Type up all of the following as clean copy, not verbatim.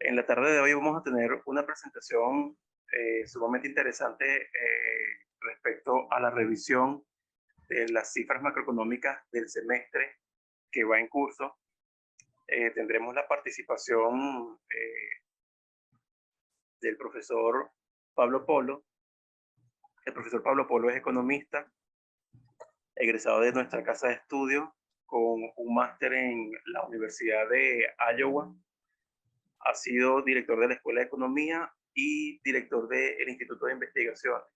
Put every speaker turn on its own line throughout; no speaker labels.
En la tarde de hoy vamos a tener una presentación sumamente interesante respecto a la revisión de las cifras macroeconómicas del semestre que va en curso. Tendremos la participación del profesor Pablo Polo. El profesor Pablo Polo es economista, egresado de nuestra casa de estudio con un máster en la Universidad de Iowa. Ha sido director de la Escuela de Economía y director del Instituto de Investigaciones.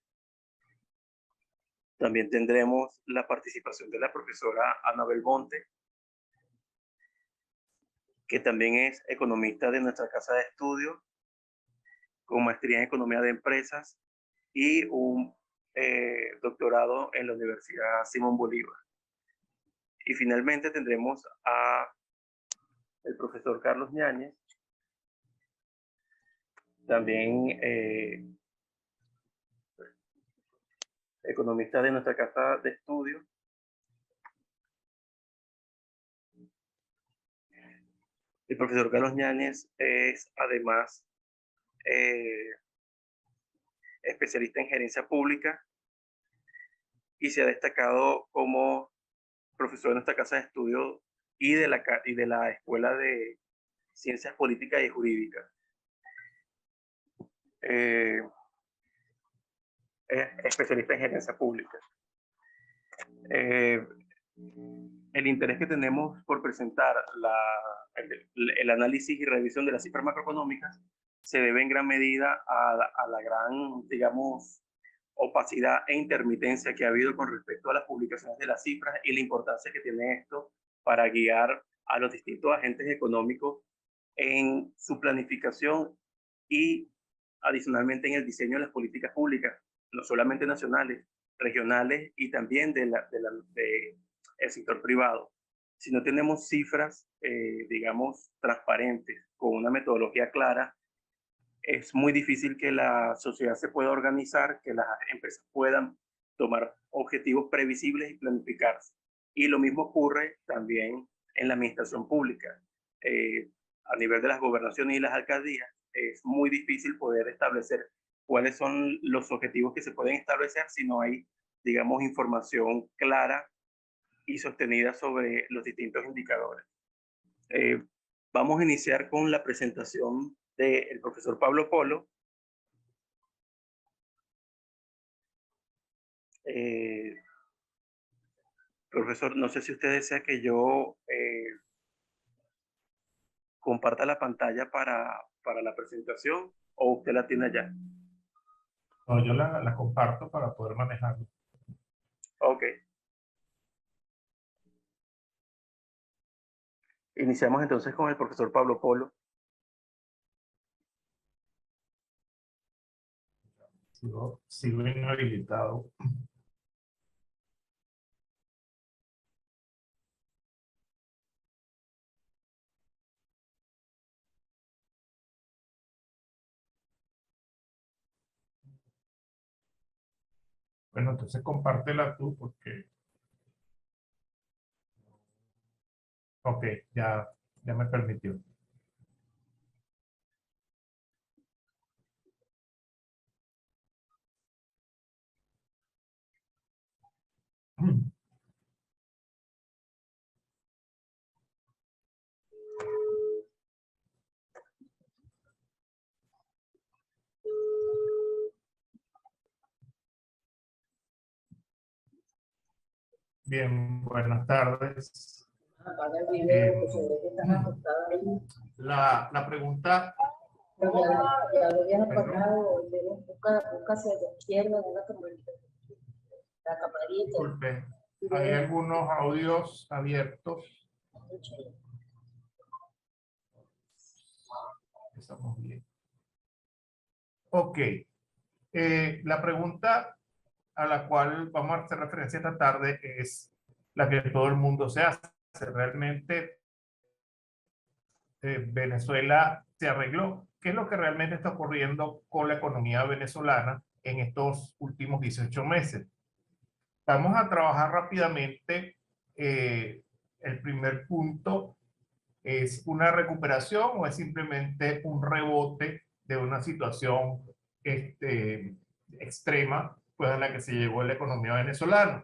También tendremos la participación de la profesora Ana Belmonte, que también es economista de nuestra casa de estudio, con maestría en Economía de Empresas y un doctorado en la Universidad Simón Bolívar. Y finalmente tendremos a el profesor Carlos Ñáñez, también economista de nuestra casa de estudio. El profesor Carlos Ñáñez es además especialista en gerencia pública y se ha destacado como profesor de nuestra casa de estudio y de la Escuela de Ciencias Políticas y Jurídicas. Es especialista en gerencia pública. El interés que tenemos por presentar el análisis y revisión de las cifras macroeconómicas se debe en gran medida a la gran, digamos, opacidad e intermitencia que ha habido con respecto a las publicaciones de las cifras y la importancia que tiene esto para guiar a los distintos agentes económicos en su planificación y adicionalmente en el diseño de las políticas públicas, no solamente nacionales, regionales y también del sector privado. Si no tenemos cifras, digamos, transparentes, con una metodología clara, es muy difícil que la sociedad se pueda organizar, que las empresas puedan tomar objetivos previsibles y planificarse. Y lo mismo ocurre también en la administración pública. A nivel de las gobernaciones y las alcaldías, es muy difícil poder establecer cuáles son los objetivos que se pueden establecer si no hay, digamos, información clara y sostenida sobre los distintos indicadores. Vamos a iniciar con la presentación del profesor Pablo Polo. Profesor, no sé si usted desea que yo comparta la pantalla para la presentación o usted la tiene allá.
No, yo la comparto para poder manejarlo.
Ok. Iniciamos entonces con el profesor Pablo Polo.
Sigo inhabilitado. Bueno, entonces compártela tú porque... Ok, ya me permitió. Bien, buenas tardes.
Apaga el video, que se ve que estás acostada ahí.
La pregunta...
Ya lo habías apagado, busca hacia la izquierda, la camarita.
Disculpe, hay algunos audios abiertos. Estamos bien. Ok. La pregunta a la cual vamos a hacer referencia esta tarde es la que todo el mundo se hace. ¿Realmente Venezuela se arregló? ¿Qué es lo que realmente está ocurriendo con la economía venezolana en estos últimos 18 meses? Vamos a trabajar rápidamente el primer punto ¿Es una recuperación o es simplemente un rebote de una situación extrema pues, en la que se llegó la economía venezolana?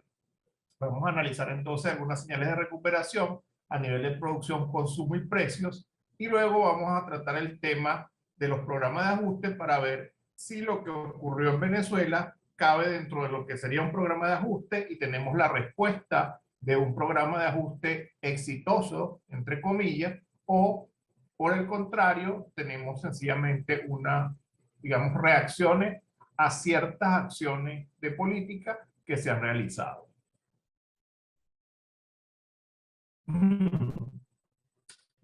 Vamos a analizar entonces algunas señales de recuperación a nivel de producción, consumo y precios, y luego vamos a tratar el tema de los programas de ajuste para ver si lo que ocurrió en Venezuela cabe dentro de lo que sería un programa de ajuste y tenemos la respuesta de un programa de ajuste exitoso, entre comillas, o por el contrario, tenemos sencillamente digamos, reacciones a ciertas acciones de política que se han realizado.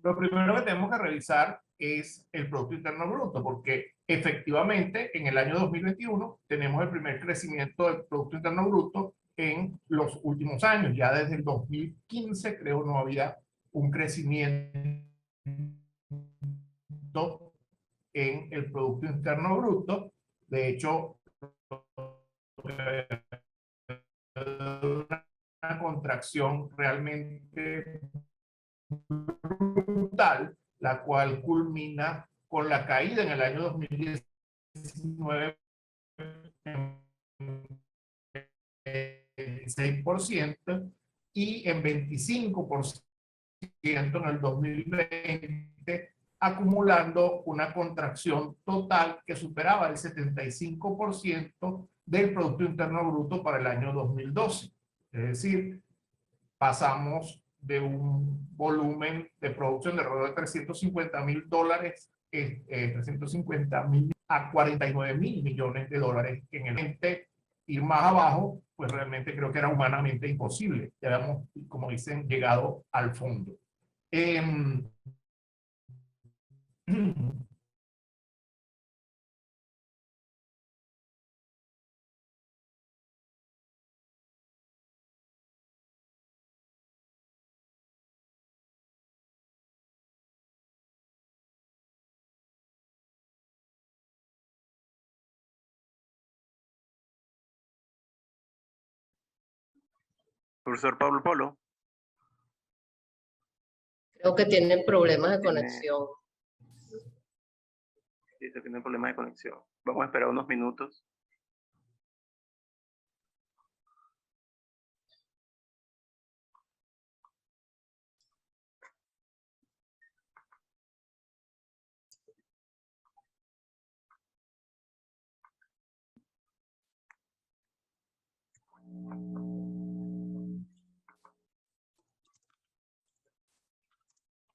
Lo primero que tenemos que revisar es el Producto Interno Bruto, porque efectivamente en el año 2021 tenemos el primer crecimiento del Producto Interno Bruto en los últimos años. Ya desde el 2015 creo no había un crecimiento en el Producto Interno Bruto. De hecho, una contracción realmente brutal, la cual culmina con la caída en el año 2019 en 6% y en 25% en el 2020, acumulando una contracción total que superaba el 75% del Producto Interno Bruto para el año 2012. Es decir, pasamos de un volumen de producción de alrededor de $350.000, 350.000 a 49.000 millones de dólares. En el ente ir más abajo, pues realmente creo que era humanamente imposible. Ya habíamos, como dicen, llegado al fondo.
Profesor Pablo Polo,
Creo que tienen problemas de
tiene,
conexión.
dice que tiene problemas de conexión. Vamos a esperar unos minutos.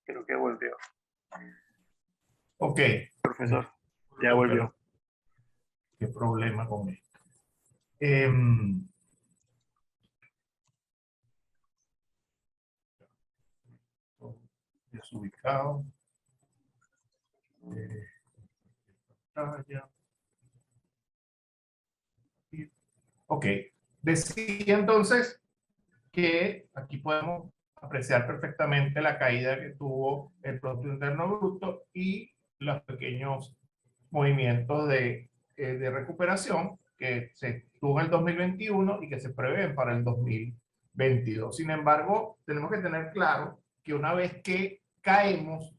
Creo que volvió.
Ok.
Profesor, ya volvió.
¿Qué problema con esto? Desubicado. Ok. Decía entonces que aquí podemos apreciar perfectamente la caída que tuvo el Producto Interno Bruto y los pequeños movimientos de recuperación que se tuvo en el 2021 y que se prevén para el 2022. Sin embargo, tenemos que tener claro que una vez que caemos,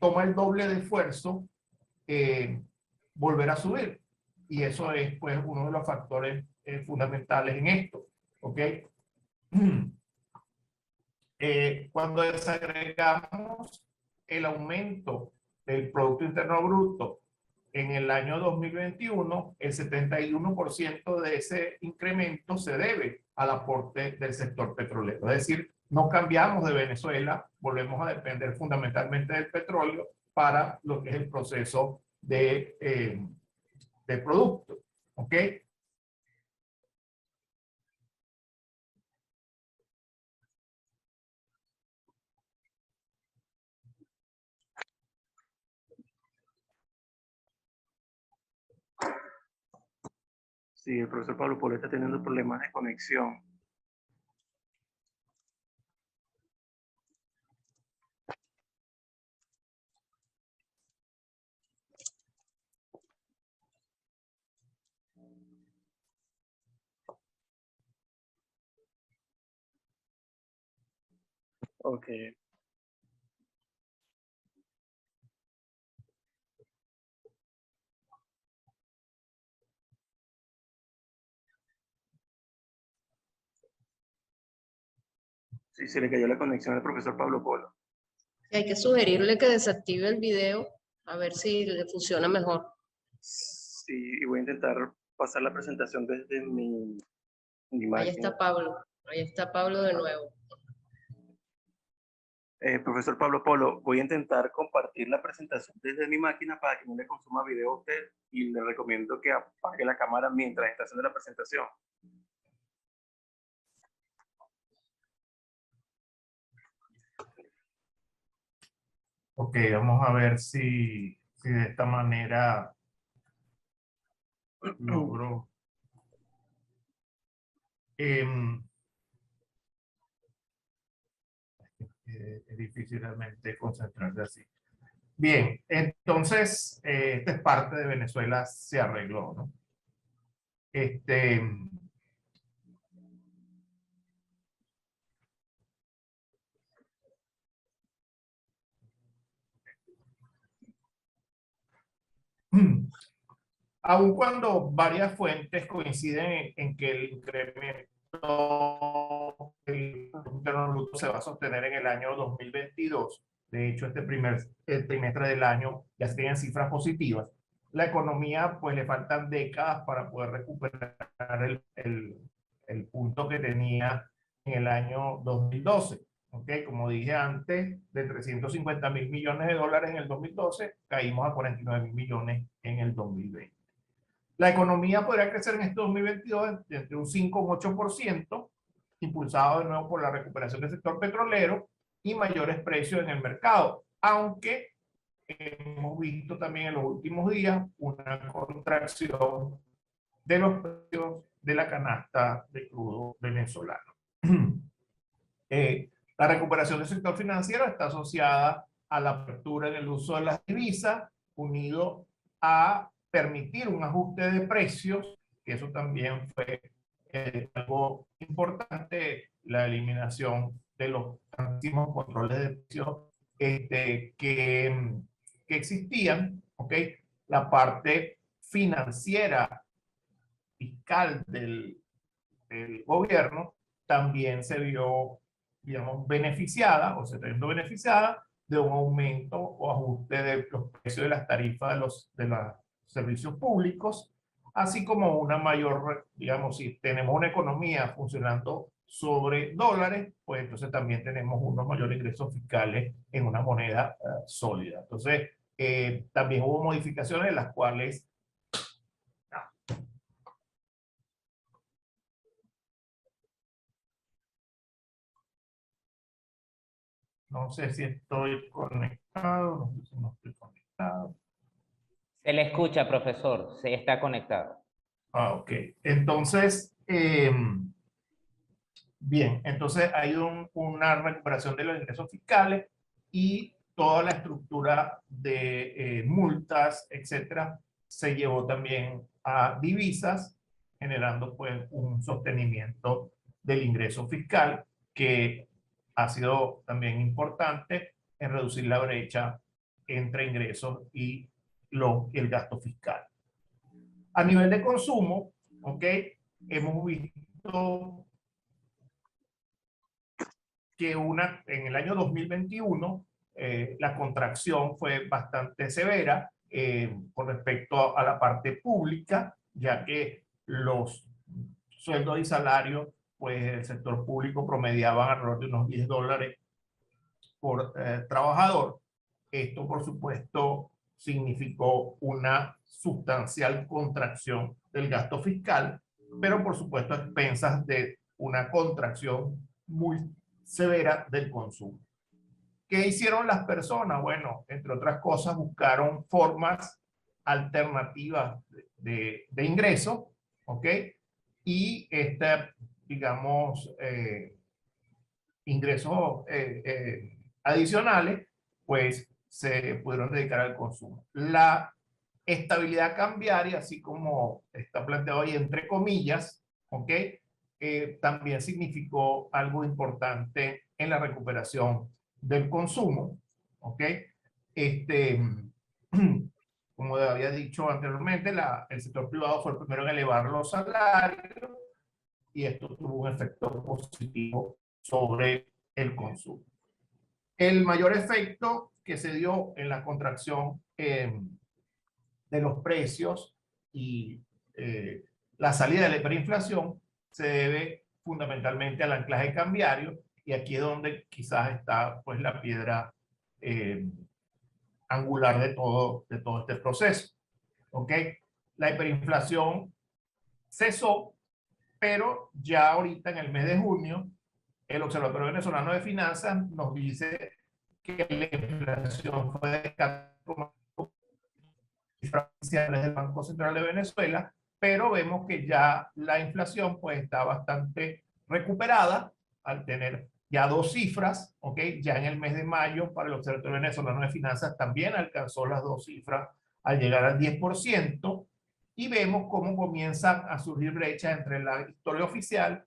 toma el doble de esfuerzo volver a subir. Y eso es pues uno de los factores fundamentales en esto. ¿Ok? Cuando desagregamos el aumento del Producto Interno Bruto en el año 2021, el 71% de ese incremento se debe al aporte del sector petrolero. Es decir, no cambiamos de Venezuela, volvemos a depender fundamentalmente del petróleo para lo que es el proceso de producto. ¿Ok?
Sí, el profesor Pablo Polo está teniendo problemas de conexión. Ok. Sí, se le cayó la conexión al profesor Pablo Polo.
Hay que sugerirle que desactive el video a ver si le funciona mejor.
Sí, y voy a intentar pasar la presentación desde mi
Ahí
máquina.
está Pablo. Ahí está Pablo de nuevo.
Profesor Pablo Polo, voy a intentar compartir la presentación desde mi máquina para que no le consuma video a usted y le recomiendo que apague la cámara mientras está haciendo la presentación.
Ok, vamos a ver si de esta manera logro. Es difícil realmente concentrarse así. Bien, entonces, esta es parte de Venezuela, se arregló, ¿no? Aun cuando varias fuentes coinciden en que el incremento del Interno Bruto se va a sostener en el año 2022, de hecho el trimestre del año ya se tienen cifras positivas, la economía pues le faltan décadas para poder recuperar el punto que tenía en el año 2012. Okay, como dije antes, de 350.000 millones de dólares en el 2012, caímos a 49.000 millones en el 2020. La economía podría crecer en este 2022 entre un 5 y un 8%, impulsado de nuevo por la recuperación del sector petrolero y mayores precios en el mercado, aunque hemos visto también en los últimos días una contracción de los precios de la canasta de crudo venezolano. La recuperación del sector financiero está asociada a la apertura en el uso de las divisas, unido a permitir un ajuste de precios, que eso también fue algo importante, la eliminación de los tantísimos controles de precios que existían, ¿ok? La parte financiera, fiscal del gobierno también se vio, digamos, beneficiada o se está viendo beneficiada de un aumento o ajuste de los precios de las tarifas de los servicios públicos, así como una mayor, digamos, si tenemos una economía funcionando sobre dólares, pues entonces también tenemos unos mayores ingresos fiscales en una moneda sólida. Entonces, también hubo modificaciones en las cuales no sé si estoy conectado, no sé si no estoy conectado.
Se le escucha, profesor, se está conectado.
Ah, ok. Entonces, bien, entonces hay una recuperación de los ingresos fiscales y toda la estructura de multas, etcétera, se llevó también a divisas, generando pues un sostenimiento del ingreso fiscal que ha sido también importante en reducir la brecha entre ingresos y el gasto fiscal. A nivel de consumo, ¿ok? Hemos visto que en el año 2021 la contracción fue bastante severa con respecto a la parte pública, ya que los sueldos y salarios, pues el sector público promediaban alrededor de unos $10 por trabajador. Esto, por supuesto, significó una sustancial contracción del gasto fiscal, pero por supuesto a expensas de una contracción muy severa del consumo. ¿Qué hicieron las personas? Bueno, entre otras cosas, buscaron formas alternativas de ingreso, ¿ok? Y digamos, ingresos adicionales, pues se pudieron dedicar al consumo. La estabilidad cambiaria, así como está planteado ahí entre comillas, ¿ok? También significó algo importante en la recuperación del consumo, ¿ok? Como había dicho anteriormente, el sector privado fue el primero en elevar los salarios y esto tuvo un efecto positivo sobre el consumo. El mayor efecto que se dio en la contracción de los precios y la salida de la hiperinflación se debe fundamentalmente al anclaje cambiario, y aquí es donde quizás está pues la piedra angular de todo este proceso. ¿Ok? La hiperinflación cesó, pero ya ahorita en el mes de junio el Observatorio Venezolano de Finanzas nos dice que la inflación fue de 4,5% oficiales del Banco Central de Venezuela, pero vemos que ya la inflación pues está bastante recuperada al tener ya dos cifras, ¿ok? Ya en el mes de mayo para el Observatorio Venezolano de Finanzas también alcanzó las dos cifras al llegar al 10%, y vemos cómo comienzan a surgir brechas entre la historia oficial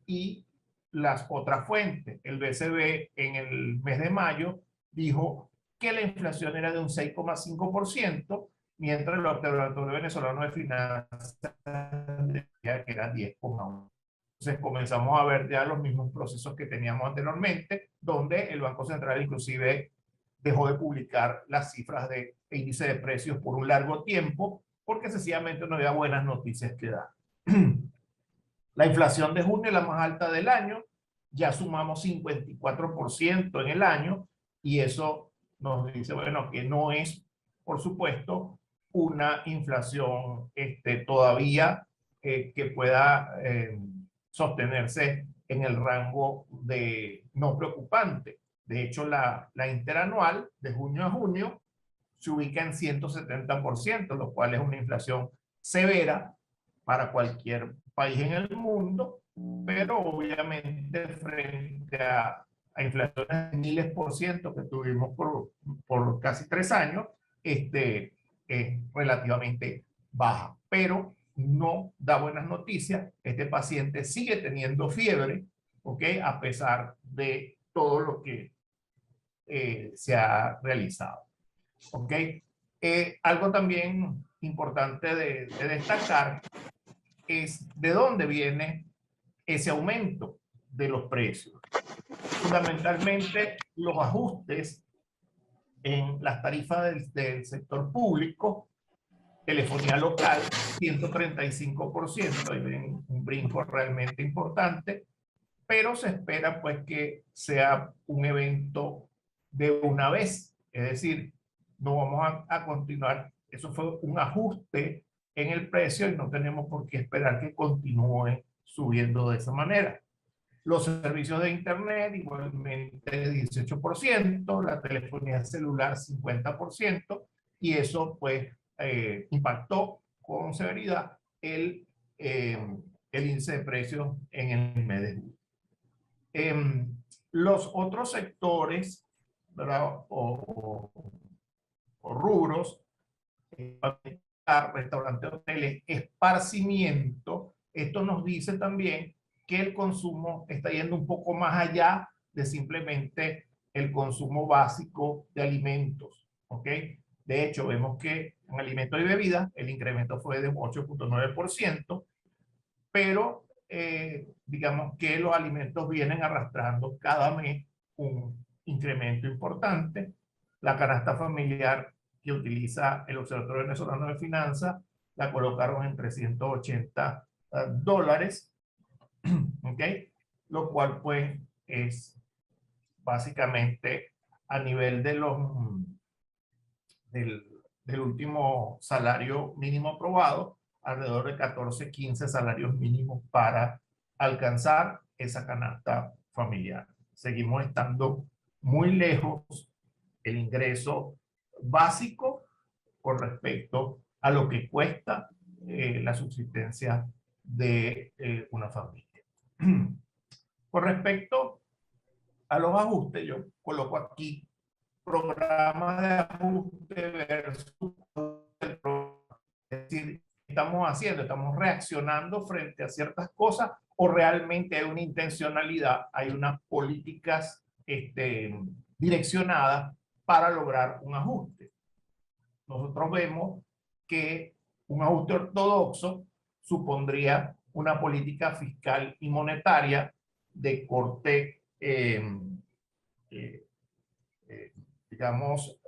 y las otras fuentes. El BCB en el mes de mayo dijo que la inflación era de un 6,5%, mientras el Observatorio Venezolano de Finanzas decía que era 10,1%. Entonces comenzamos a ver ya los mismos procesos que teníamos anteriormente, donde el Banco Central inclusive dejó de publicar las cifras de índice de precios por un largo tiempo, porque sencillamente no había buenas noticias que dar. La inflación de junio es la más alta del año, ya sumamos 54% en el año, y eso nos dice, bueno, que no es, por supuesto, una inflación todavía que pueda sostenerse en el rango de no preocupante. De hecho, la interanual de junio a junio se ubica en 170%, lo cual es una inflación severa para cualquier país en el mundo, pero obviamente frente a inflaciones de miles por ciento que tuvimos por casi 3 años, es relativamente baja. Pero no da buenas noticias. Este paciente sigue teniendo fiebre, ¿ok? A pesar de todo lo que se ha realizado. ¿Ok? Algo también importante de destacar es de dónde viene ese aumento de los precios. Fundamentalmente los ajustes en las tarifas del sector público, telefonía local, 135%, hay un brinco realmente importante, pero se espera pues que sea un evento de una vez, es decir, no vamos a continuar, eso fue un ajuste en el precio y no tenemos por qué esperar que continúe subiendo de esa manera. Los servicios de internet igualmente 18%, la telefonía celular 50%, y eso pues impactó con severidad el índice de precios en el mes de julio. Los otros sectores, ¿verdad? o rubros, restaurantes, hoteles, esparcimiento, esto nos dice también que el consumo está yendo un poco más allá de simplemente el consumo básico de alimentos, ¿ok? De hecho, vemos que en alimentos y bebidas el incremento fue de un 8,9%, pero digamos que los alimentos vienen arrastrando cada mes un incremento importante. La canasta familiar que utiliza el Observatorio Venezolano de Finanzas la colocaron en $380, ¿ok? Lo cual pues es básicamente a nivel de del último salario mínimo aprobado, alrededor de 14, 15 salarios mínimos para alcanzar esa canasta familiar. Seguimos estando muy lejos el ingreso básico con respecto a lo que cuesta la subsistencia de una familia. Con respecto a los ajustes, yo coloco aquí programa de ajuste versus el programa. Es decir, estamos reaccionando frente a ciertas cosas, o realmente hay una intencionalidad, hay unas políticas direccionadas para lograr un ajuste. Nosotros vemos que un ajuste ortodoxo supondría una política fiscal y monetaria de corte digamos,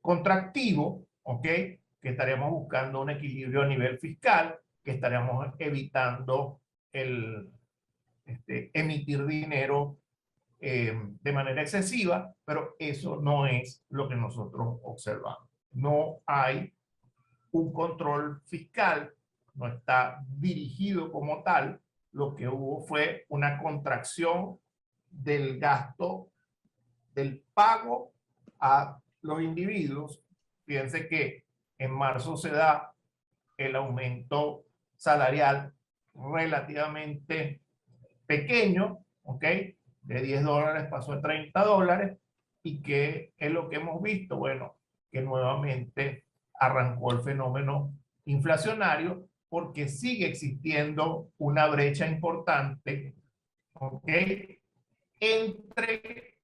contractivo, ¿ok? Que estaríamos buscando un equilibrio a nivel fiscal, que estaríamos evitando el emitir dinero de manera excesiva, pero eso no es lo que nosotros observamos. No hay un control fiscal, no está dirigido como tal. Lo que hubo fue una contracción del gasto, del pago a los individuos. Fíjense que en marzo se da el aumento salarial relativamente pequeño, ¿ok? De $10 pasó a $30. ¿Y qué es lo que hemos visto? Bueno, que nuevamente arrancó el fenómeno inflacionario porque sigue existiendo una brecha importante, ¿ok? Entre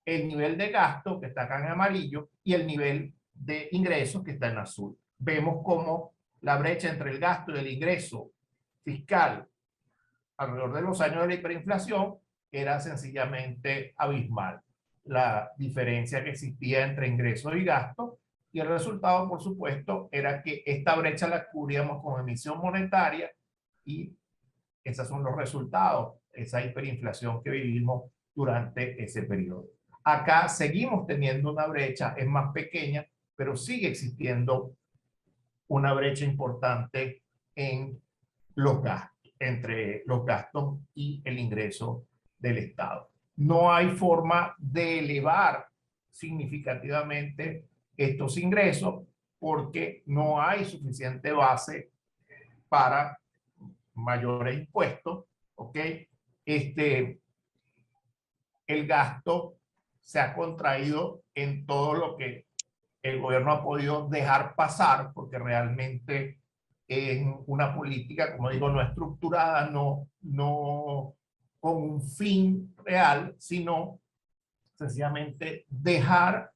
el nivel de gasto, que está acá en amarillo, y el nivel de ingresos, que está en azul. Vemos cómo la brecha entre el gasto y el ingreso fiscal alrededor de los años de la hiperinflación era sencillamente abismal. La diferencia que existía entre ingresos y gastos, y el resultado, por supuesto, era que esta brecha la cubríamos con emisión monetaria, y esos son los resultados, esa hiperinflación que vivimos durante ese periodo. Acá seguimos teniendo una brecha, es más pequeña, pero sigue existiendo una brecha importante en los gastos, entre los gastos y el ingreso del Estado. No hay forma de elevar significativamente estos ingresos porque no hay suficiente base para mayores impuestos, ¿ok? El gasto se ha contraído en todo lo que el gobierno ha podido dejar pasar, porque realmente es una política, como digo, no estructurada, no con un fin real, sino sencillamente dejar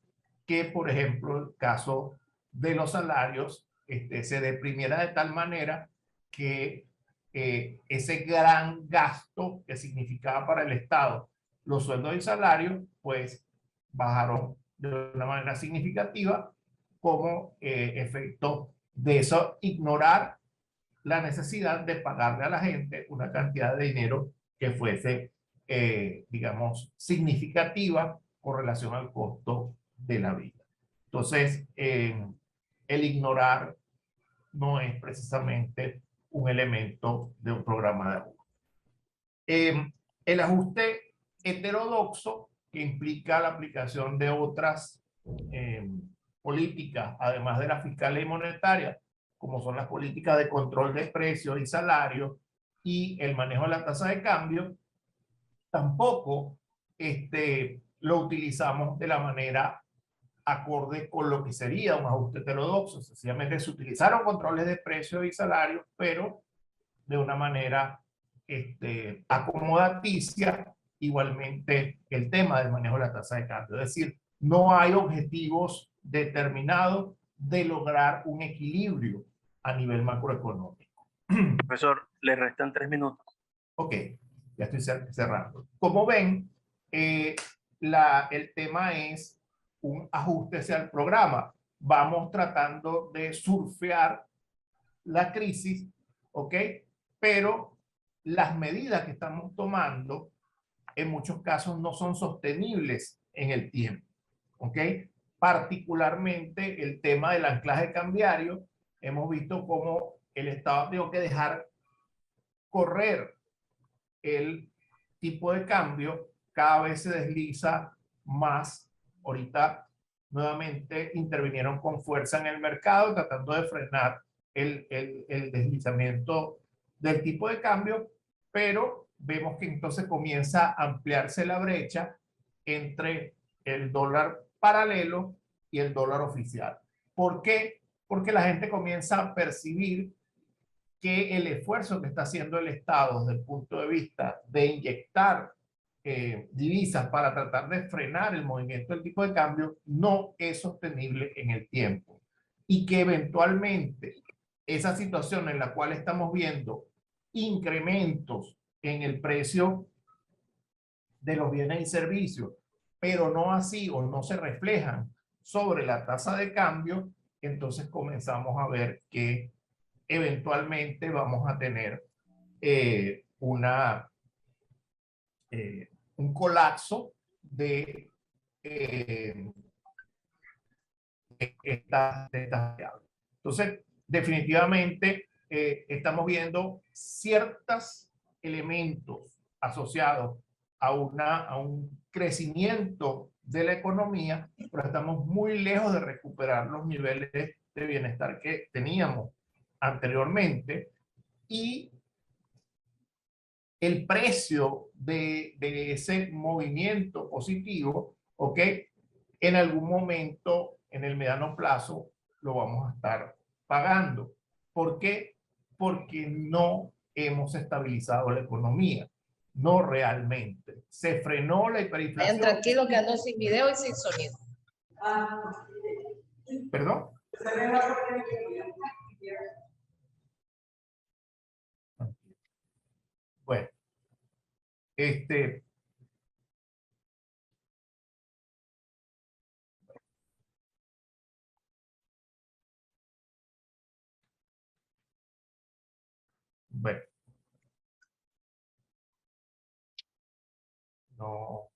que, por ejemplo, el caso de los salarios se deprimiera de tal manera que ese gran gasto que significaba para el Estado los sueldos y salarios, pues bajaron de una manera significativa como efecto de eso, ignorar la necesidad de pagarle a la gente una cantidad de dinero que fuese, digamos, significativa con relación al costo de la vida. Entonces, el ignorar no es precisamente un elemento de un programa de ajuste. El ajuste heterodoxo, que implica la aplicación de otras políticas, además de la fiscal y monetaria, como son las políticas de control de precios y salarios y el manejo de la tasa de cambio, tampoco lo utilizamos de la manera acorde con lo que sería un ajuste heterodoxo. Sencillamente se utilizaron controles de precios y salarios, pero de una manera acomodaticia. Igualmente el tema del manejo de la tasa de cambio, es decir, no hay objetivos determinados de lograr un equilibrio a nivel macroeconómico.
Profesor, le restan 3 minutos.
Ok, ya estoy cerrando. Como ven, el tema es un ajuste hacia el programa. Vamos tratando de surfear la crisis, ¿ok? Pero las medidas que estamos tomando en muchos casos no son sostenibles en el tiempo, ¿ok? Particularmente el tema del anclaje cambiario, hemos visto cómo el Estado tiene que dejar correr el tipo de cambio, cada vez se desliza más. Ahorita nuevamente intervinieron con fuerza en el mercado tratando de frenar el deslizamiento del tipo de cambio, pero vemos que entonces comienza a ampliarse la brecha entre el dólar paralelo y el dólar oficial. ¿Por qué? Porque la gente comienza a percibir que el esfuerzo que está haciendo el Estado desde el punto de vista de inyectar divisas para tratar de frenar el movimiento del tipo de cambio no es sostenible en el tiempo, y que eventualmente esa situación en la cual estamos viendo incrementos en el precio de los bienes y servicios, pero no así o no se reflejan sobre la tasa de cambio, entonces comenzamos a ver que eventualmente vamos a tener un colapso de estas variables. Entonces, definitivamente estamos viendo ciertos elementos asociados a un crecimiento de la economía, pero estamos muy lejos de recuperar los niveles de bienestar que teníamos anteriormente, y el precio de ese movimiento positivo, ¿ok? En algún momento, en el mediano plazo, lo vamos a estar pagando. ¿Por qué? Porque no hemos estabilizado la economía. No realmente. Se frenó la hiperinflación.
Vayan tranquilo que ando sin video y sin sonido.
¿Perdón? Bueno, bueno, no.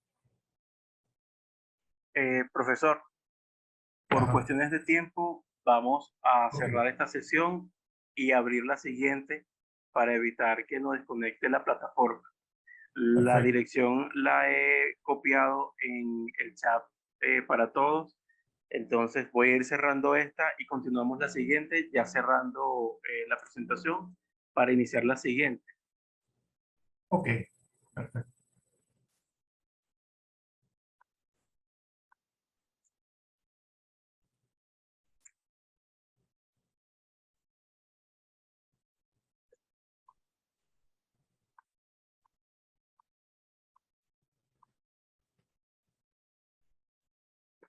Profesor, por
Ajá.
cuestiones de tiempo, vamos a
Ok.
cerrar esta sesión y abrir la siguiente para evitar que nos desconecte la plataforma. La
Perfecto.
dirección la he copiado en el chat para todos. Entonces voy a ir cerrando esta y continuamos la siguiente, ya cerrando la presentación para iniciar la siguiente.
Ok, perfecto.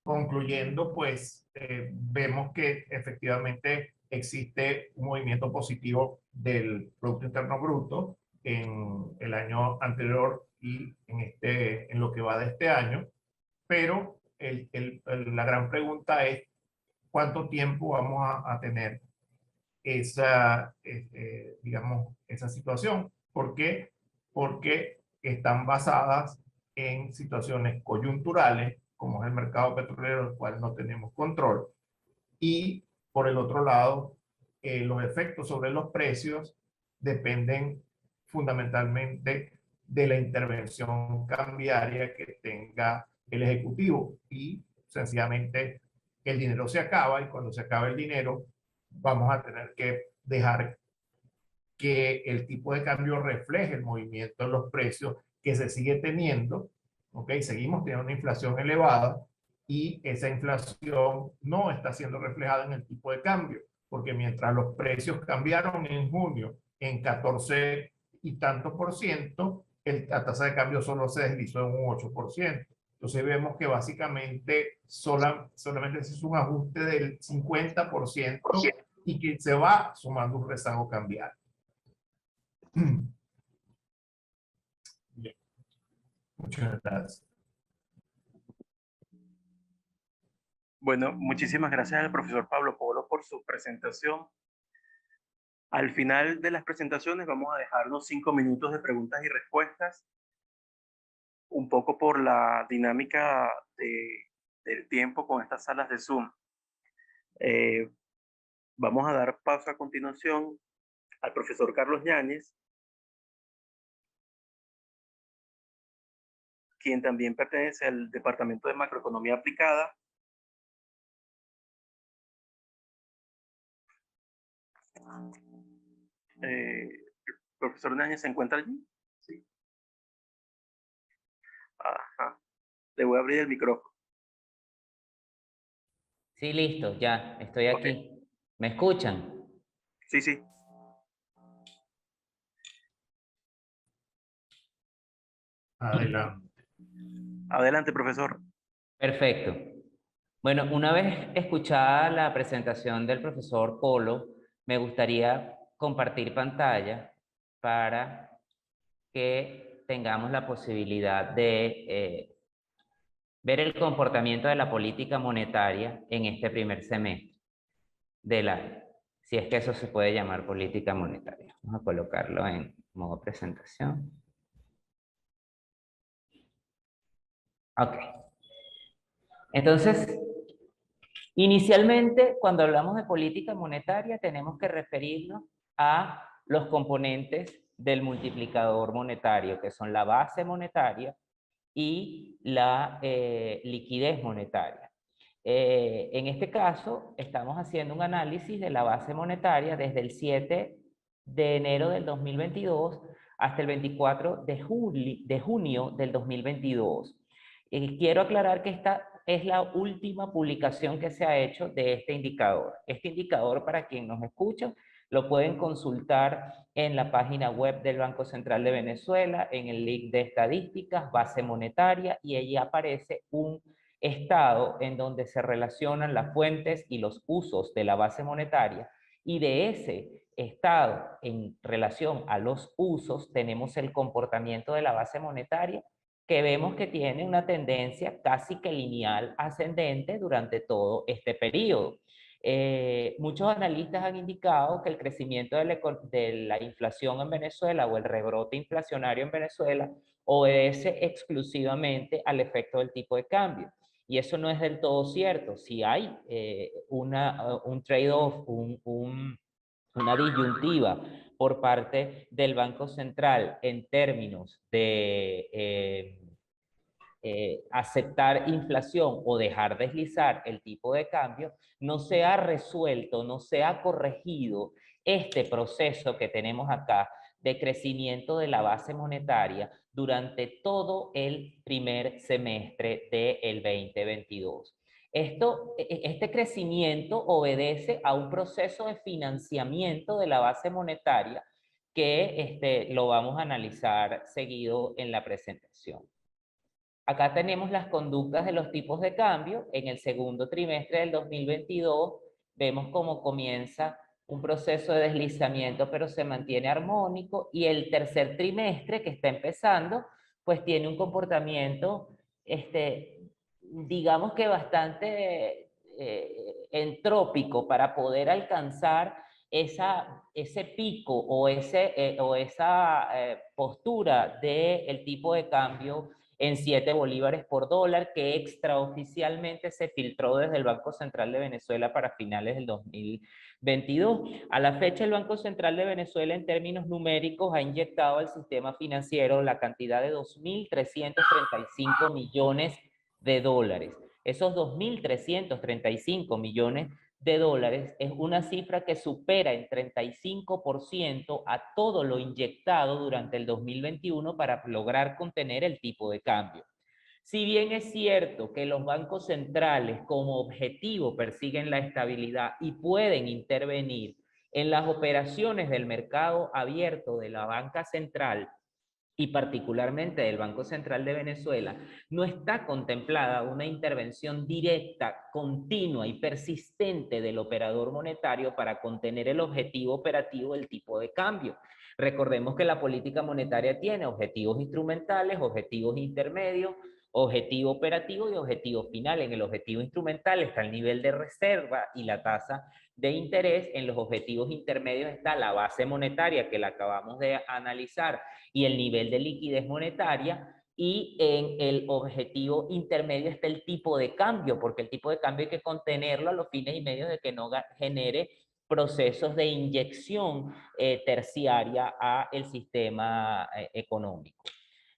Concluyendo, pues vemos que efectivamente existe un movimiento positivo del Producto Interno Bruto en el año anterior y en lo que va de este año, pero la gran pregunta es cuánto tiempo vamos a tener digamos, esa situación. ¿Por qué? Porque están basadas en situaciones coyunturales, como es el mercado petrolero, del cual no tenemos control, y por el otro lado, los efectos sobre los precios dependen fundamentalmente de la intervención cambiaria que tenga el Ejecutivo, y sencillamente el dinero se acaba, y cuando se acaba el dinero vamos a tener que dejar que el tipo de cambio refleje el movimiento de los precios que se sigue teniendo, ¿ok? Seguimos teniendo una inflación elevada y esa inflación no está siendo reflejada en el tipo de cambio, porque mientras los precios cambiaron en junio en 14 y tantos por ciento, la tasa de cambio solo se deslizó en un 8%. Entonces vemos que básicamente solamente se hizo un ajuste del 50% y que se va sumando un rezago cambiario. Bien. Muchas gracias.
Bueno, muchísimas gracias al profesor Pablo Polo por su presentación. Al final de las presentaciones vamos a dejarnos 5 minutos de preguntas y respuestas, un poco por la dinámica del tiempo con estas salas de Zoom. Vamos a dar paso a continuación al profesor Carlos Yáñez, quien también pertenece al Departamento de Macroeconomía Aplicada. ¿El profesor Yáñez se encuentra allí? Sí. Ajá. Le voy a abrir el micrófono.
Sí, listo, ya, estoy aquí.
Okay.
¿Me escuchan?
Sí, sí.
Adelante.
Adelante, profesor.
Perfecto. Bueno, una vez escuchada la presentación del profesor Polo, me gustaría compartir pantalla para que tengamos la posibilidad de ver el comportamiento de la política monetaria en este primer semestre del año, si es que eso se puede llamar política monetaria. Vamos a colocarlo en modo presentación. Ok. Entonces, inicialmente, cuando hablamos de política monetaria, tenemos que referirnos a los componentes del multiplicador monetario, que son la base monetaria y la liquidez monetaria. En este caso, estamos haciendo un análisis de la base monetaria desde el 7 de enero del 2022 hasta el 24 de junio del 2022. Quiero aclarar que esta es la última publicación que se ha hecho de este indicador. Este indicador, para quien nos escucha, lo pueden consultar en la página web del Banco Central de Venezuela, en el link de estadísticas, base monetaria, y allí aparece un estado en donde se relacionan las fuentes y los usos de la base monetaria, y de ese estado en relación a los usos tenemos el comportamiento de la base monetaria, que vemos que tiene una tendencia casi que lineal ascendente durante todo este periodo. Muchos analistas han indicado que el crecimiento de la inflación en Venezuela o el rebrote inflacionario en Venezuela obedece exclusivamente al efecto del tipo de cambio. Y eso no es del todo cierto. Si hay un trade-off, una disyuntiva por parte del Banco Central en términos de aceptar inflación o dejar deslizar el tipo de cambio, no se ha resuelto, no se ha corregido este proceso que tenemos acá de crecimiento de la base monetaria durante todo el primer semestre del 2022. Este crecimiento obedece a un proceso de financiamiento de la base monetaria que lo vamos a analizar seguido en la presentación. Acá tenemos las conductas de los tipos de cambio. En el segundo trimestre del 2022 vemos cómo comienza un proceso de deslizamiento, pero se mantiene armónico, y el tercer trimestre que está empezando, pues tiene un comportamiento, digamos que bastante entrópico para poder alcanzar ese pico o esa postura del tipo de cambio en 7 bolívares por dólar, que extraoficialmente se filtró desde el Banco Central de Venezuela para finales del 2022. A la fecha, el Banco Central de Venezuela, en términos numéricos, ha inyectado al sistema financiero la cantidad de 2.335 millones de dólares. Esos 2.335 millones de dólares es una cifra que supera en 35% a todo lo inyectado durante el 2021 para lograr contener el tipo de cambio. Si bien es cierto que los bancos centrales como objetivo persiguen la estabilidad y pueden intervenir en las operaciones del mercado abierto de la banca central y particularmente del Banco Central de Venezuela, no está contemplada una intervención directa, continua y persistente del operador monetario para contener el objetivo operativo del tipo de cambio. Recordemos que la política monetaria tiene objetivos instrumentales, objetivos intermedios, objetivo operativo y objetivo final. En el objetivo instrumental está el nivel de reserva y la tasa de interés. En los objetivos intermedios está la base monetaria, que la acabamos de analizar, y el nivel de liquidez monetaria, y en el objetivo intermedio está el tipo de cambio, porque el tipo de cambio hay que contenerlo a los fines y medios de que no genere procesos de inyección terciaria a el sistema económico.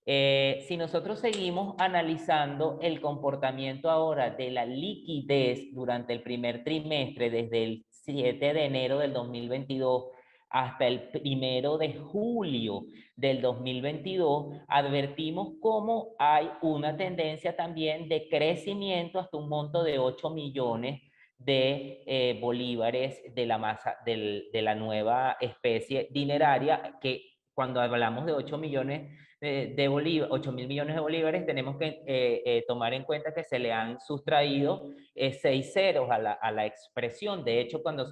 Si nosotros seguimos analizando el comportamiento ahora de la liquidez durante el primer trimestre, desde el 7 de enero del 2022 hasta el 1 de julio del 2022, advertimos cómo hay una tendencia también de crecimiento hasta un monto de 8 millones de bolívares de la masa de la nueva especie dineraria, que cuando hablamos de 8 millones de bolívares, 8.000 millones de bolívares, tenemos que tomar en cuenta que se le han sustraído 6 ceros a la expresión. De hecho, cuando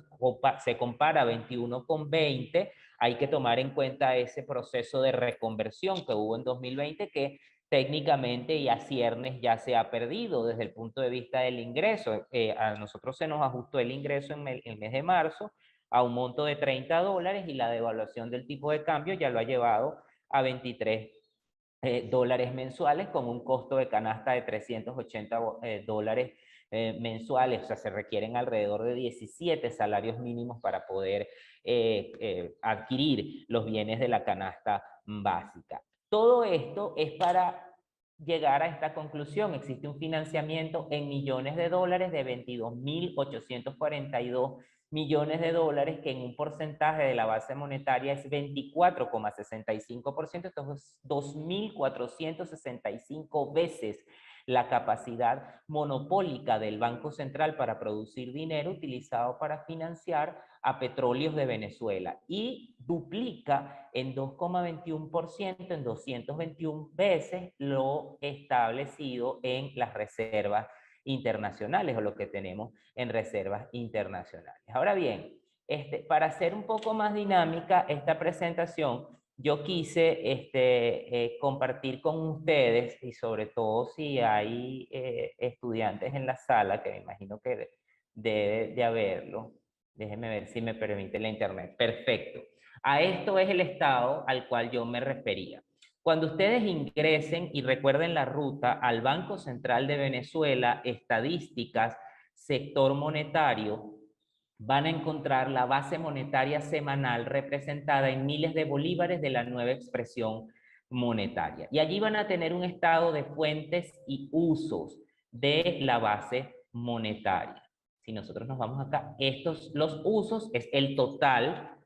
se compara 21 con 20, hay que tomar en cuenta ese proceso de reconversión que hubo en 2020, que técnicamente y a ciernes ya se ha perdido desde el punto de vista del ingreso. A nosotros se nos ajustó el ingreso en el mes de marzo a un monto de $30 y la devaluación del tipo de cambio ya lo ha llevado a 23 dólares mensuales, con un costo de canasta de 380 dólares mensuales. O sea, se requieren alrededor de 17 salarios mínimos para poder adquirir los bienes de la canasta básica. Todo esto es para llegar a esta conclusión. Existe un financiamiento en millones de dólares de 22.842 millones de dólares, que en un porcentaje de la base monetaria es 24,65%. Esto es 2.465 veces la capacidad monopólica del Banco Central para producir dinero utilizado para financiar a Petróleos de Venezuela, y duplica en 2,21%, en 221 veces lo establecido en las reservas internacionales, o lo que tenemos en reservas internacionales. Ahora bien, para hacer un poco más dinámica esta presentación, yo quise compartir con ustedes, y sobre todo si hay estudiantes en la sala, que me imagino que debe de haberlo. Déjenme ver si me permite la internet. Perfecto. A esto es el estado al cual yo me refería. Cuando ustedes ingresen y recuerden la ruta al Banco Central de Venezuela, estadísticas, sector monetario, van a encontrar la base monetaria semanal representada en miles de bolívares de la nueva expresión monetaria. Y allí van a tener un estado de fuentes y usos de la base monetaria. Si nosotros nos vamos acá, los usos es el total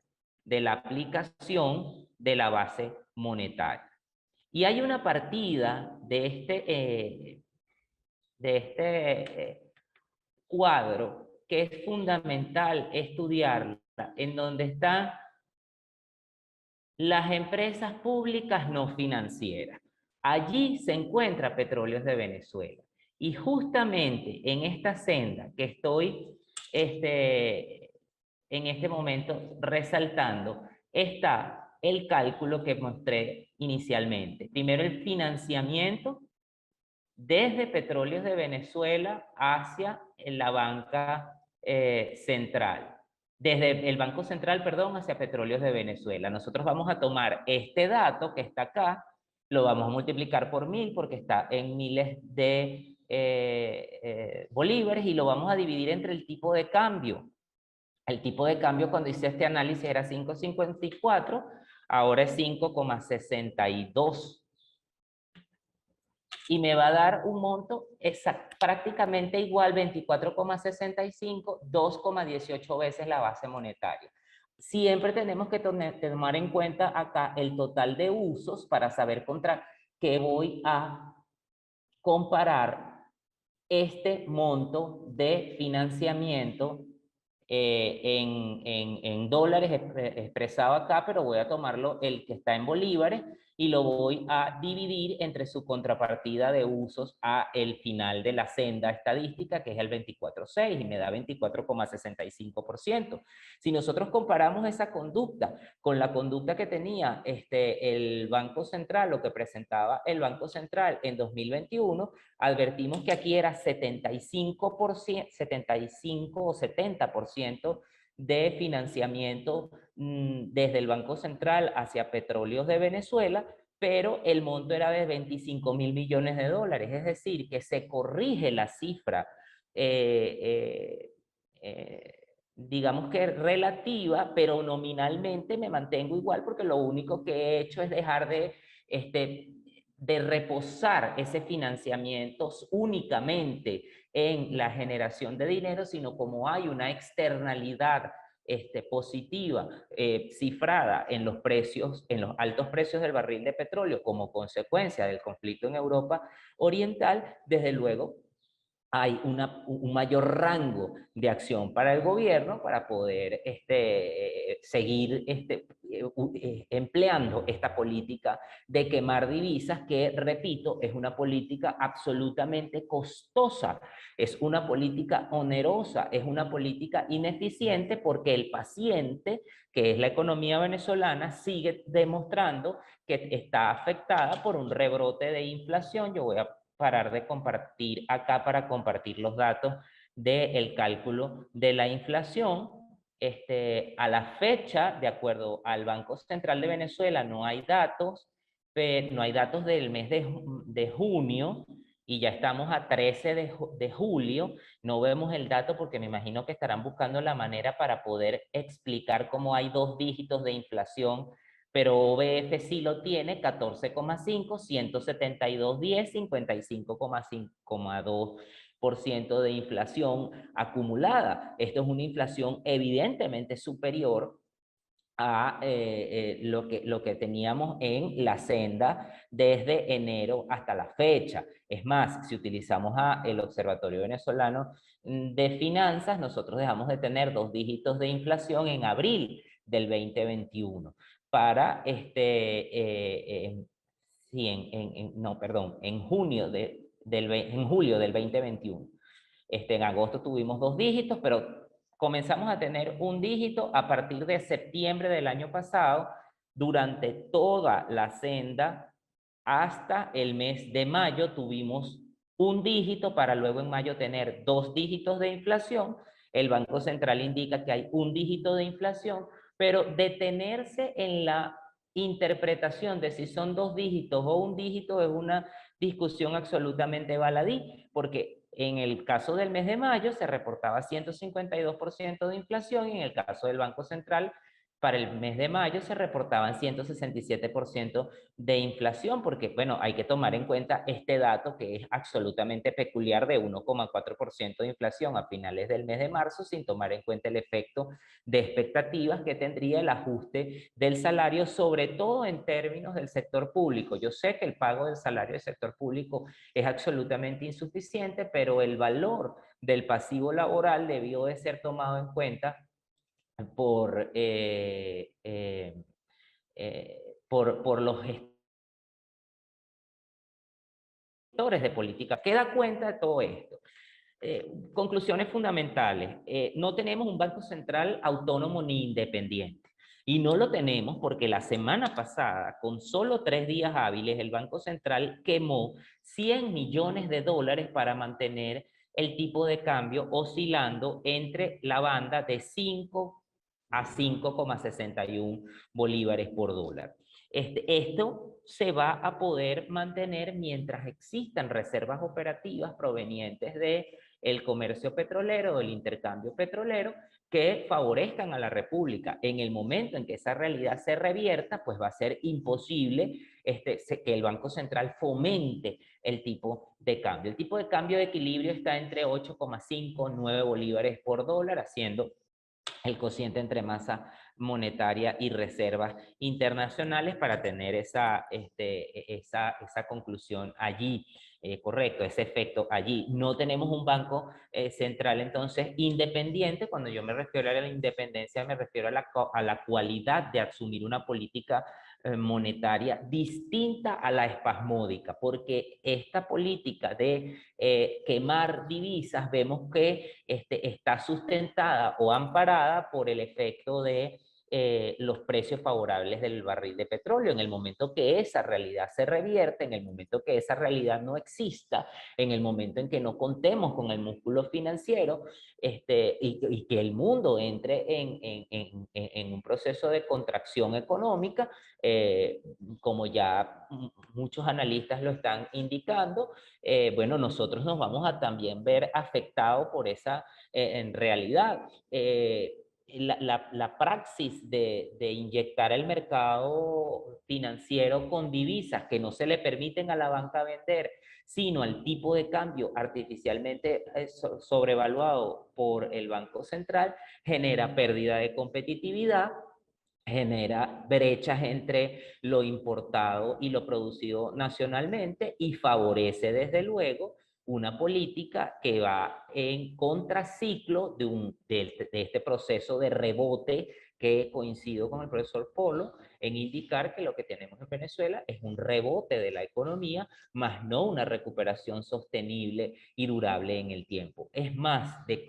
de la aplicación de la base monetaria. Y hay una partida de este cuadro que es fundamental estudiarla, en donde están las empresas públicas no financieras. Allí se encuentra Petróleos de Venezuela. Y justamente en esta senda que estoy en este momento resaltando, está el cálculo que mostré inicialmente. Primero, el financiamiento desde Petróleos de Venezuela hacia la banca central. Desde el Banco Central, perdón, hacia Petróleos de Venezuela. Nosotros vamos a tomar este dato que está acá, lo vamos a multiplicar por 1000 porque está en miles de bolívares, y lo vamos a dividir entre el tipo de cambio. El tipo de cambio cuando hice este análisis era 5,54, ahora es 5,62. Y me va a dar un monto prácticamente igual, 24,65, 2,18 veces la base monetaria. Siempre tenemos que tomar en cuenta acá el total de usos para saber contra qué voy a comparar este monto de financiamiento en dólares expresado acá, pero voy a tomarlo el que está en bolívares y lo voy a dividir entre su contrapartida de usos a el final de la senda estadística, que es el 24,6, y me da 24,65%. Si nosotros comparamos esa conducta con la conducta que tenía el Banco Central, lo que presentaba el Banco Central en 2021, advertimos que aquí era 75%, 75 o 70% de financiamiento desde el Banco Central hacia Petróleos de Venezuela, pero el monto era de 25.000 millones de dólares, es decir, que se corrige la cifra, digamos que relativa, pero nominalmente me mantengo igual, porque lo único que he hecho es dejar de reposar ese financiamiento únicamente en la generación de dinero, sino como hay una externalidad positiva cifrada en los precios, en los altos precios del barril de petróleo como consecuencia del conflicto en Europa Oriental, desde luego hay un mayor rango de acción para el gobierno para poder seguir empleando esta política de quemar divisas que, repito, es una política absolutamente costosa, es una política onerosa, es una política ineficiente porque el paciente, que es la economía venezolana, sigue demostrando que está afectada por un rebrote de inflación. Yo voy a parar de compartir acá para compartir los datos del cálculo de la inflación. A la fecha, de acuerdo al Banco Central de Venezuela, no hay datos del mes de junio, y ya estamos a 13 de julio. No vemos el dato porque me imagino que estarán buscando la manera para poder explicar cómo hay 2 dígitos de inflación, pero OBF sí lo tiene, 14,5, 172,10, 55,2% de inflación acumulada. Esto es una inflación evidentemente superior a lo que teníamos en la senda desde enero hasta la fecha. Es más, si utilizamos el Observatorio Venezolano de Finanzas, nosotros dejamos de tener 2 dígitos de inflación en abril del 2021 para en julio del 2021. En agosto tuvimos 2 dígitos, pero comenzamos a tener un dígito a partir de septiembre del año pasado. Durante toda la senda hasta el mes de mayo tuvimos un dígito, para luego en mayo tener 2 dígitos de inflación. El Banco Central indica que hay un dígito de inflación, pero detenerse en la interpretación de si son 2 dígitos o un dígito es una discusión absolutamente baladí, porque en el caso del mes de mayo se reportaba 152% de inflación, y en el caso del Banco Central para el mes de mayo se reportaban 167% de inflación, porque, bueno, hay que tomar en cuenta este dato que es absolutamente peculiar de 1,4% de inflación a finales del mes de marzo, sin tomar en cuenta el efecto de expectativas que tendría el ajuste del salario, sobre todo en términos del sector público. Yo sé que el pago del salario del sector público es absolutamente insuficiente, pero el valor del pasivo laboral debió de ser tomado en cuenta por los gestores de política. ¿Qué da cuenta de todo esto? Conclusiones fundamentales. No tenemos un Banco Central autónomo ni independiente. Y no lo tenemos porque la semana pasada, con solo 3 días hábiles, el Banco Central quemó $100 millones para mantener el tipo de cambio oscilando entre la banda de 5 a 5,61 bolívares por dólar. Esto se va a poder mantener mientras existan reservas operativas provenientes del comercio petrolero, del intercambio petrolero, que favorezcan a la República. En el momento en que esa realidad se revierta, pues va a ser imposible que el Banco Central fomente el tipo de cambio. El tipo de cambio de equilibrio está entre 8,5 y 9 bolívares por dólar, haciendo el cociente entre masa monetaria y reservas internacionales para tener esa conclusión allí. Correcto, ese efecto allí. No tenemos un banco central entonces independiente. Cuando yo me refiero a la independencia, me refiero a la cualidad de asumir una política monetaria distinta a la espasmódica, porque esta política de quemar divisas vemos que está sustentada o amparada por el efecto de los precios favorables del barril de petróleo. En el momento que esa realidad se revierte, en el momento que esa realidad no exista, en el momento en que no contemos con el músculo financiero y que el mundo entre en un proceso de contracción económica, como ya muchos analistas lo están indicando, bueno, nosotros nos vamos a también ver afectados por esa en realidad. La praxis de inyectar el mercado financiero con divisas que no se le permiten a la banca vender, sino al tipo de cambio artificialmente sobrevaluado por el Banco Central, genera pérdida de competitividad, genera brechas entre lo importado y lo producido nacionalmente, y favorece desde luego una política que va en contraciclo de este proceso de rebote que coincido con el profesor Polo en indicar que lo que tenemos en Venezuela es un rebote de la economía, más no una recuperación sostenible y durable en el tiempo. Es más, de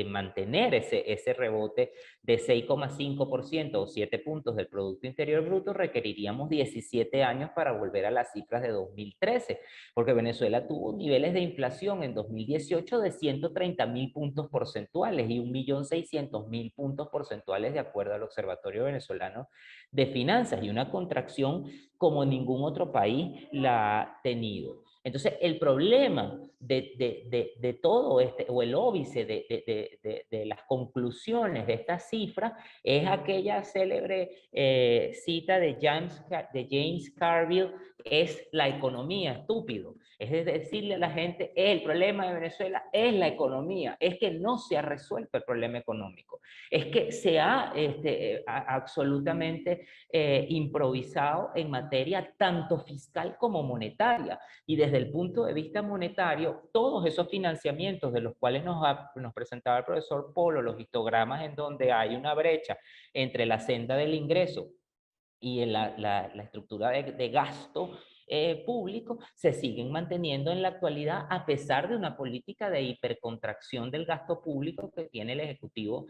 mantener ese rebote de 6,5% o 7 puntos del Producto Interior Bruto, requeriríamos 17 años para volver a las cifras de 2013, porque Venezuela tuvo niveles de inflación en 2018 de 130.000 puntos porcentuales y 1.600.000 puntos porcentuales de acuerdo al Observatorio Venezolano de Finanzas, y una contracción como ningún otro país la ha tenido. Entonces, el problema de todo o el óbice de las conclusiones de estas cifras es aquella célebre cita de James Carville, es la economía, estúpido. Es decirle a la gente, el problema de Venezuela es la economía, es que no se ha resuelto el problema económico, es que se ha absolutamente improvisado en materia tanto fiscal como monetaria. Y desde el punto de vista monetario, todos esos financiamientos de los cuales nos presentaba el profesor Polo, los histogramas en donde hay una brecha entre la senda del ingreso y la estructura de gasto público, se siguen manteniendo en la actualidad a pesar de una política de hipercontracción del gasto público que tiene el Ejecutivo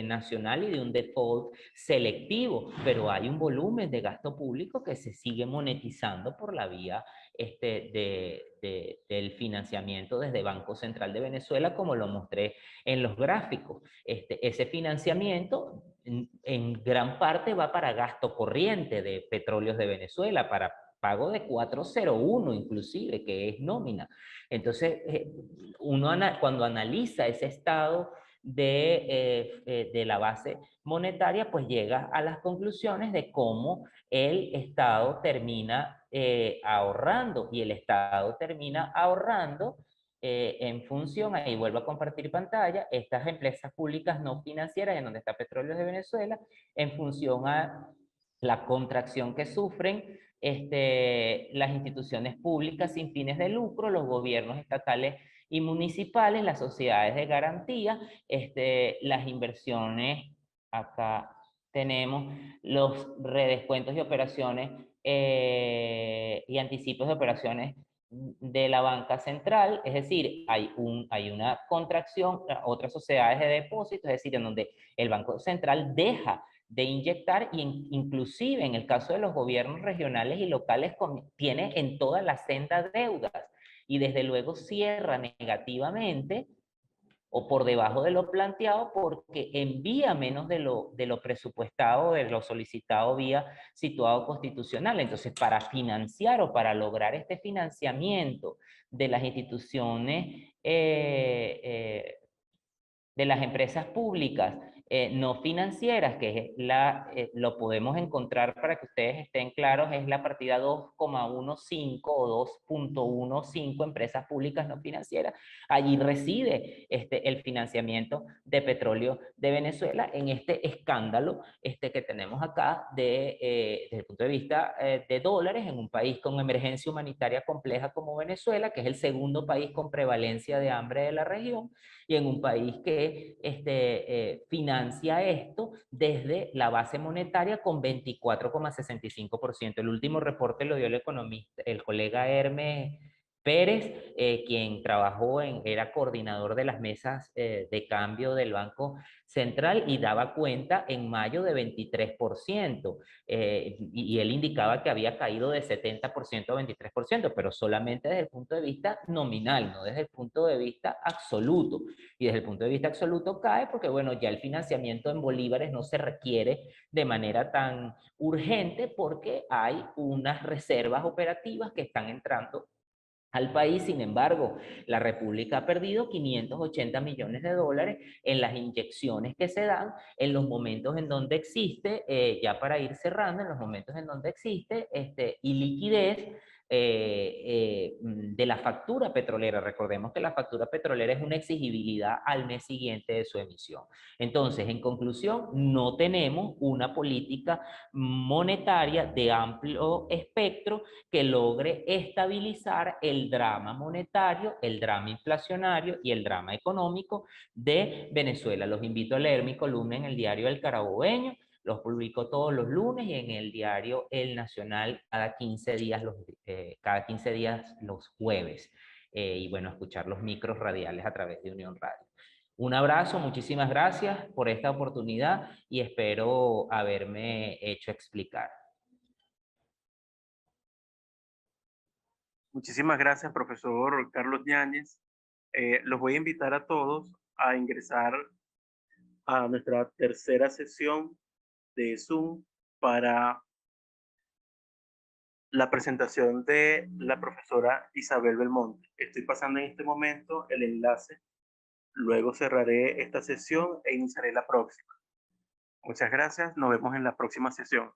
Nacional y de un default selectivo, pero hay un volumen de gasto público que se sigue monetizando por la vía del financiamiento desde Banco Central de Venezuela, como lo mostré en los gráficos. Ese financiamiento en gran parte va para gasto corriente de Petróleos de Venezuela, para pago de 401 inclusive, que es nómina. Entonces, cuando analiza ese estado de la base monetaria, pues llega a las conclusiones de cómo el Estado termina ahorrando, y el Estado termina ahorrando en función, ahí vuelvo a compartir pantalla, estas empresas públicas no financieras en donde está Petróleos de Venezuela, en función a la contracción que sufren las instituciones públicas sin fines de lucro, los gobiernos estatales y municipales, las sociedades de garantía, las inversiones, acá tenemos los redescuentos de operaciones y anticipos de operaciones de la banca central, es decir, hay una contracción, otras sociedades de depósitos, es decir, en donde el Banco Central deja de inyectar, y inclusive en el caso de los gobiernos regionales y locales tiene en toda la senda deudas, y desde luego cierra negativamente o por debajo de lo planteado, porque envía menos de lo presupuestado, de lo solicitado vía situado constitucional. Entonces, para financiar o para lograr este financiamiento de las instituciones, de las empresas públicas no financieras, que es lo podemos encontrar para que ustedes estén claros, es la partida 2,15 o 2,15, empresas públicas no financieras. Allí reside el financiamiento de Petróleo de Venezuela en este escándalo que tenemos acá desde el punto de vista de dólares, en un país con emergencia humanitaria compleja como Venezuela, que es el segundo país con prevalencia de hambre de la región, y en un país que financia esto desde la base monetaria con 24,65%. El último reporte lo dio el economista, el colega Hermes Pérez, quien era coordinador de las mesas de cambio del Banco Central, y daba cuenta en mayo de 23%, y él indicaba que había caído de 70% a 23%, pero solamente desde el punto de vista nominal, no desde el punto de vista absoluto. Y desde el punto de vista absoluto cae porque, bueno, ya el financiamiento en bolívares no se requiere de manera tan urgente, porque hay unas reservas operativas que están entrando al país. Sin embargo, la República ha perdido 580 millones de dólares en las inyecciones que se dan en los momentos en donde existe, ya para ir cerrando, en los momentos en donde existe iliquidez de la factura petrolera. Recordemos que la factura petrolera es una exigibilidad al mes siguiente de su emisión. Entonces, en conclusión, no tenemos una política monetaria de amplio espectro que logre estabilizar el drama monetario, el drama inflacionario y el drama económico de Venezuela. Los invito a leer mi columna en el diario El Carabobeño. Los publico todos los lunes y en el diario El Nacional cada 15 días los jueves. Y bueno, escuchar los micros radiales a través de Unión Radio. Un abrazo, muchísimas gracias por esta oportunidad y espero haberme hecho explicar.
Muchísimas gracias, profesor Carlos Yáñez. Los voy a invitar a todos a ingresar a nuestra tercera sesión de Zoom para la presentación de la profesora Isabel Belmonte. Estoy pasando en este momento el enlace, luego cerraré esta sesión e iniciaré la próxima. Muchas gracias, nos vemos en la próxima sesión.